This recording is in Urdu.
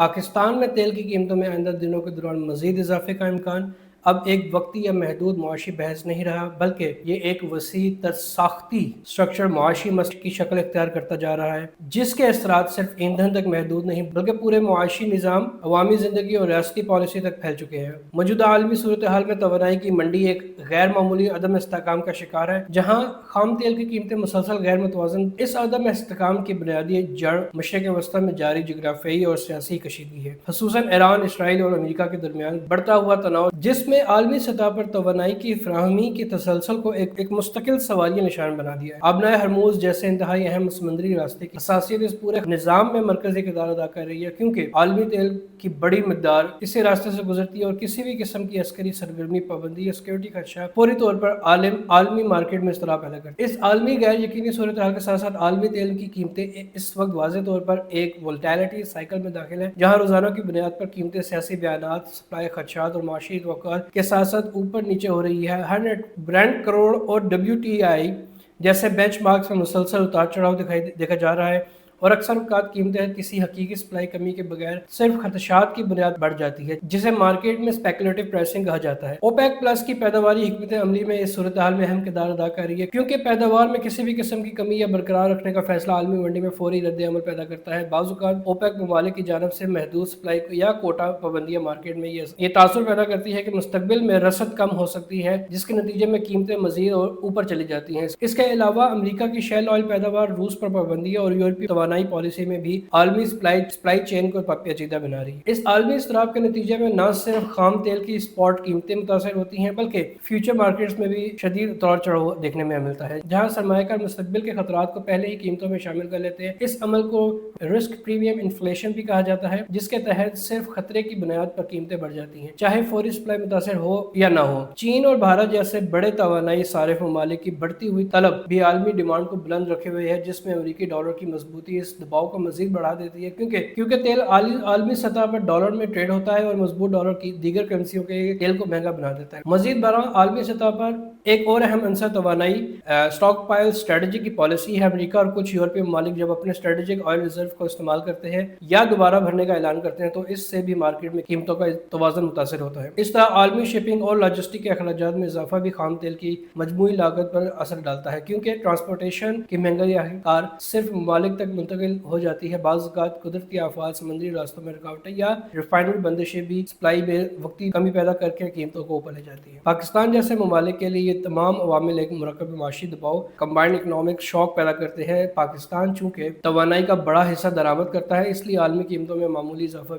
پاکستان میں تیل کی قیمتوں میں آئندہ دنوں کے دوران مزید اضافے کا امکان اب ایک وقتی یا محدود معاشی بحث نہیں رہا، بلکہ یہ ایک وسیع تر ساختی اسٹرکچر معاشی مسئلے کی شکل اختیار کرتا جا رہا ہے، جس کے اثرات صرف ایندھن تک محدود نہیں بلکہ پورے معاشی نظام، عوامی زندگی اور ریاستی پالیسی تک پھیل چکے ہیں۔ موجودہ عالمی صورتحال میں توانائی کی منڈی ایک غیر معمولی عدم استحکام کا شکار ہے، جہاں خام تیل کی قیمتیں مسلسل غیر متوازن۔ اس عدم استحکام کی بنیادی جڑ مشرق وسطی میں جاری جغرافیائی اور سیاسی کشیدگی ہے، خصوصاً ایران، اسرائیل اور امریکہ کے درمیان بڑھتا ہوا تناؤ، جس میں عالمی سطح پر توانائی کی فراہمی کے تسلسل کو ایک مستقل سوالیہ نشان بنا دیا ہے۔ آبنائے ہرموز جیسے انتہائی اہم سمندری راستے کی حساسیت اس پورے نظام میں مرکزی کردار ادا کر رہی ہے، کیونکہ عالمی تیل کی بڑی مقدار اسی راستے سے گزرتی ہے اور کسی بھی قسم کی عسکری سرگرمی، پابندی یا سیکورٹی خدشہ فوری طور پر عالمی مارکیٹ میں اضطراب پیدا کرتی ہے۔ اس عالمی غیر یقینی صورتحال کے ساتھ ساتھ عالمی تیل کی قیمتیں اس وقت واضح طور پر ایک وولٹیلٹی سائیکل میں داخل ہیں، جہاں روزانہ کی بنیاد پر قیمتیں سیاسی بیانات، سپلائی خدشات اور معاشی توقعات کے ساتھ ساتھ اوپر نیچے ہو رہی ہے۔ ہر برنٹ کروڑ اور WTI جیسے بینچ مارکس میں مسلسل اتار چڑھاؤ دیکھا جا رہا ہے، اور اکثر اوقات قیمتیں کسی حقیقی سپلائی کمی کے بغیر صرف خدشات کی بنیاد بڑھ جاتی ہے، جسے مارکیٹ میں اسپیکولیٹو پرائسنگ کہا جاتا ہے۔ اوپیک پلس کی پیداواری حکمت عملی میں اس صورتحال میں اہم کردار ادا کر رہی ہے، کیونکہ پیداوار میں کسی بھی قسم کی کمی یا برقرار رکھنے کا فیصلہ عالمی منڈی میں فوری رد عمل پیدا کرتا ہے۔ بعض اوقات اوپیک ممالک کی جانب سے محدود سپلائی یا کوٹا پابندیاں مارکیٹ میں یہ تاثر پیدا کرتی ہے کہ مستقبل میں رسد کم ہو سکتی ہے، جس کے نتیجے میں قیمتیں مزید اور اوپر چلی جاتی ہیں۔ اس کے علاوہ امریکہ کی شیل آئل پیداوار، روس پر پابندیاں اور یورپی توانائی پالیسی میں بھی عالمی سپلائی چین کو پیچیدہ بنا رہی ہے۔ اس عالمی اضطراب کے نتیجے میں نہ صرف خام تیل کی اسپاٹ قیمتیں متاثر ہوتی ہیں، بلکہ فیوچر مارکیٹس میں بھی شدید اتار چڑھاؤ دیکھنے میں ملتا ہے، جہاں سرمایہ کار مستقبل کے خطرات کو پہلے ہی قیمتوں میں شامل کر لیتے ہیں۔ اس عمل کو رسک پریمیم انفلیشن بھی کہا جاتا ہے، جس کے تحت صرف خطرے کی بنیاد پر قیمتیں بڑھ جاتی ہیں، چاہے فوری سپلائی متاثر ہو یا نہ ہو۔ چین اور بھارت جیسے بڑے توانائی صارف ممالک کی بڑھتی ہوئی طلب بھی عالمی ڈیمانڈ کو بلند رکھے ہوئے ہے، جس میں امریکی ڈالر کی مضبوطی اس دباؤ کو مزید بڑھا دیتی ہے، کیونکہ تیل عالمی سطح پر ڈالر میں ٹریڈ ہوتا ہے اور مضبوط ڈالر کی دیگر کرنسیوں کے تیل کو مہنگا بنا دیتا ہے۔ مزید برآں عالمی سطح پر ایک اور اہم عنصر توانائی اسٹاک پائل اسٹریٹجی کی پالیسی ہے۔ امریکہ اور کچھ یورپی ممالک جب اپنے اسٹریٹجک آئل ریزرو کو استعمال کرتے ہیں یا دوبارہ بھرنے کا اعلان کرتے ہیں تو اس سے بھی مارکیٹ میں قیمتوں کا توازن متاثر ہوتا ہے۔ اس طرح عالمی شپنگ اور لاجسٹک کے اخراجات میں اضافہ بھی خام تیل کی مجموعی لاگت پر اثر ڈالتا ہے، کیونکہ ٹرانسپورٹیشن کی مہنگائی آخرکار صرف ممالک تک منتقل ہو جاتی ہے۔ بعض اوقات قدرتی آفات، سمندری راستوں میں رکاوٹیں یا ریفائنری بندشیں بھی سپلائی میں وقتی کمی پیدا کر کے قیمتوں کو اوپر لے جاتی ہیں۔ پاکستان جیسے ممالک کے لیے یہ تمام عوامل ایک مرکب معاشی دباؤ، کمبائنڈ اکنامک شاک پیدا کرتے ہیں۔ پاکستان چونکہ توانائی کا بڑا حصہ درآمد کرتا ہے، اس لیے عالمی قیمتوں میں معمولی اضافہ